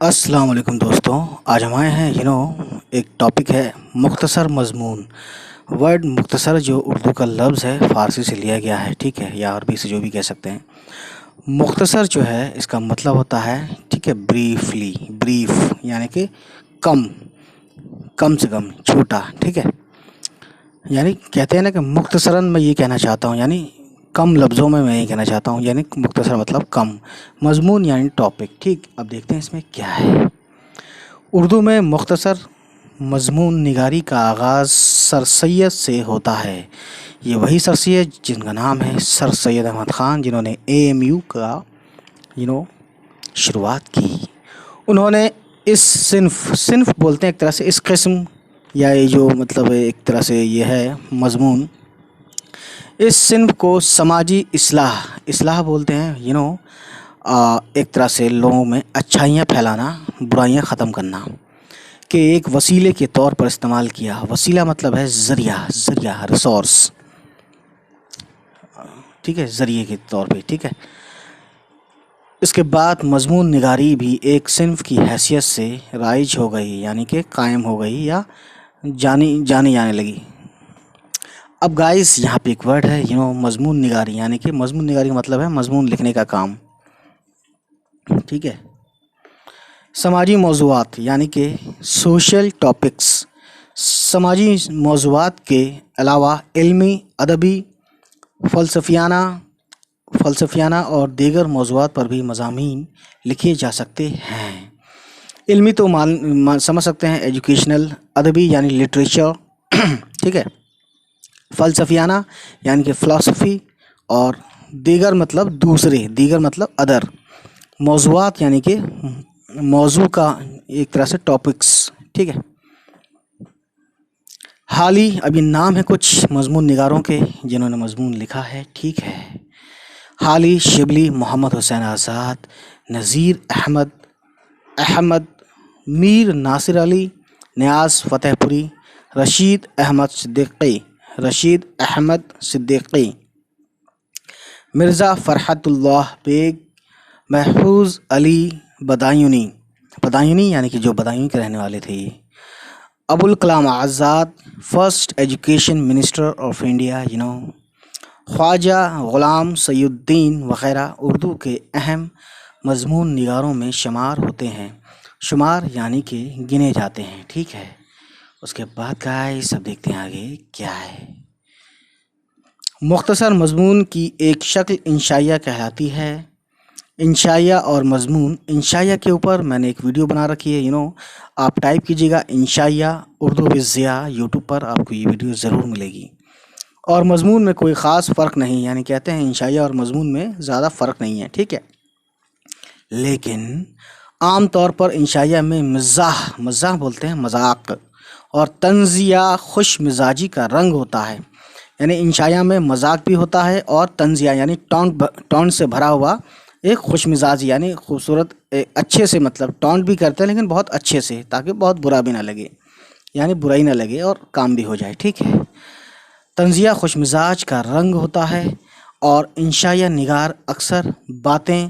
السلام علیکم دوستوں، آج ہم آئے ہیں ایک ٹاپک ہے مختصر مضمون۔ ورڈ مختصر جو اردو کا لفظ ہے فارسی سے لیا گیا ہے، ٹھیک ہے، یا عربی سے جو بھی کہہ سکتے ہیں۔ مختصر جو ہے اس کا مطلب ہوتا ہے، ٹھیک ہے، بریفلی، بریف یعنی کہ کم سے کم، چھوٹا، ٹھیک ہے۔ یعنی کہتے ہیں نا کہ مختصراً میں یہ کہنا چاہتا ہوں، یعنی کم لفظوں میں یہ کہنا چاہتا ہوں، یعنی مختصر مطلب کم، مضمون یعنی ٹاپک، ٹھیک۔ اب دیکھتے ہیں اس میں کیا ہے۔ اردو میں مختصر مضمون نگاری کا آغاز سر سید سے ہوتا ہے۔ یہ وہی سر سید جن کا نام ہے سر سید احمد خان، جنہوں نے AMU کا شروعات کی۔ انہوں نے اس صنف بولتے ہیں ایک طرح سے، اس قسم یا یہ جو مطلب ایک طرح سے یہ ہے مضمون، اس صنف کو سماجی اصلاح بولتے ہیں، ایک طرح سے لوگوں میں اچھائیاں پھیلانا، برائیاں ختم کرنا کہ ایک وسیلے کے طور پر استعمال کیا۔ وسیلہ مطلب ہے ذریعہ، ریسورس، ٹھیک ہے، ذریعے کے طور پہ، ٹھیک ہے۔ اس کے بعد مضمون نگاری بھی ایک صنف کی حیثیت سے رائج ہو گئی، یعنی کہ قائم ہو گئی یا جانی جانے لگی۔ اب گائز یہاں پہ ایک ورڈ ہے مضمون نگاری، یعنی کہ مضمون نگاری کا مطلب ہے مضمون لکھنے کا کام، ٹھیک ہے۔ سماجی موضوعات یعنی کہ سوشل ٹاپکس، سماجی موضوعات کے علاوہ علمی، ادبی، فلسفیانہ اور دیگر موضوعات پر بھی مضامین لکھے جا سکتے ہیں۔ علمی تو سمجھ سکتے ہیں ایجوکیشنل، ادبی یعنی لٹریچر، ٹھیک ہے، فلسفیانہ یعنی کہ فلسفی، اور دیگر مطلب ادر، موضوعات یعنی کہ موضوع کا ایک طرح سے ٹاپکس، ٹھیک ہے۔ حالی، اب یہ نام ہے کچھ مضمون نگاروں کے جنہوں نے مضمون لکھا ہے، ٹھیک ہے۔ حالی، شبلی، محمد حسین آزاد، نذیر احمد، میر ناصر علی، نیاز فتح پوری، رشید احمد صدیقی، مرزا فرحت اللہ بیگ، محفوظ علی بدایونی یعنی کہ جو بدایونی کے رہنے والے تھے یہ، Abul Kalam Azad, first education minister of India, Khwaja Ghulam سید الدین وغیرہ اردو کے اہم مضمون نگاروں میں شمار یعنی کہ گنے جاتے ہیں، ٹھیک ہے۔ اس کے بعد گائز اب دیکھتے ہیں آگے کیا ہے۔ مختصر مضمون کی ایک شکل انشائیہ کہلاتی ہے۔ انشائیہ اور مضمون، انشائیہ کے اوپر میں نے ایک ویڈیو بنا رکھی ہے، آپ ٹائپ کیجیے گا انشائیہ اردو وذ ضیاء، یوٹیوب پر آپ کو یہ ویڈیو ضرور ملے گی۔ اور مضمون میں کوئی خاص فرق نہیں، یعنی کہتے ہیں انشائیہ اور مضمون میں زیادہ فرق نہیں ہے، ٹھیک ہے۔ لیکن عام طور پر انشائیہ میں مزاح بولتے ہیں، مذاق، اور طنزیہ خوش مزاجی کا رنگ ہوتا ہے۔ یعنی انشائیہ میں مذاق بھی ہوتا ہے اور طنزیہ یعنی ٹونٹ سے بھرا ہوا ایک خوش مزاج یعنی خوبصورت، اچھے سے، مطلب ٹونٹ بھی کرتے ہیں لیکن بہت اچھے سے، تاکہ بہت برا بھی نہ لگے، یعنی برائی نہ لگے اور کام بھی ہو جائے، ٹھیک ہے۔ طنزیہ خوش مزاج کا رنگ ہوتا ہے، اور انشائیہ نگار اکثر باتیں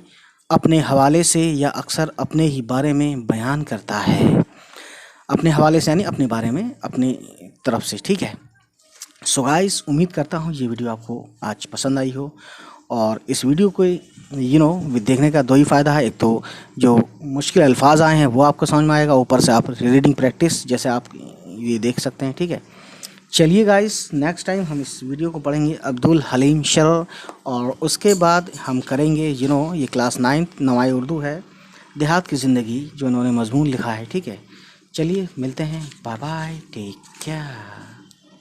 اپنے حوالے سے یا اکثر اپنے ہی بارے میں بیان کرتا ہے۔ اپنے حوالے سے یعنی اپنے بارے میں، اپنی طرف سے، ٹھیک ہے۔ سو گائز، امید کرتا ہوں یہ ویڈیو آپ کو آج پسند آئی ہو، اور اس ویڈیو کو دیکھنے کا دو ہی فائدہ ہے۔ ایک تو جو مشکل الفاظ آئے ہیں وہ آپ کو سمجھ میں آئے گا، اوپر سے آپ ریڈنگ پریکٹس جیسے آپ یہ دیکھ سکتے ہیں، ٹھیک ہے۔ چلیے گائز، نیکسٹ ٹائم ہم اس ویڈیو کو پڑھیں گے عبدالحلیم شرر، اور اس کے بعد ہم کریں گے یہ کلاس 9 نوائی اردو ہے، دیہات کی زندگی، جو انہوں نے مضمون لکھا ہے، ٹھیک ہے۔ چلیے ملتے ہیں، بائے بائے، ٹیک کیئر۔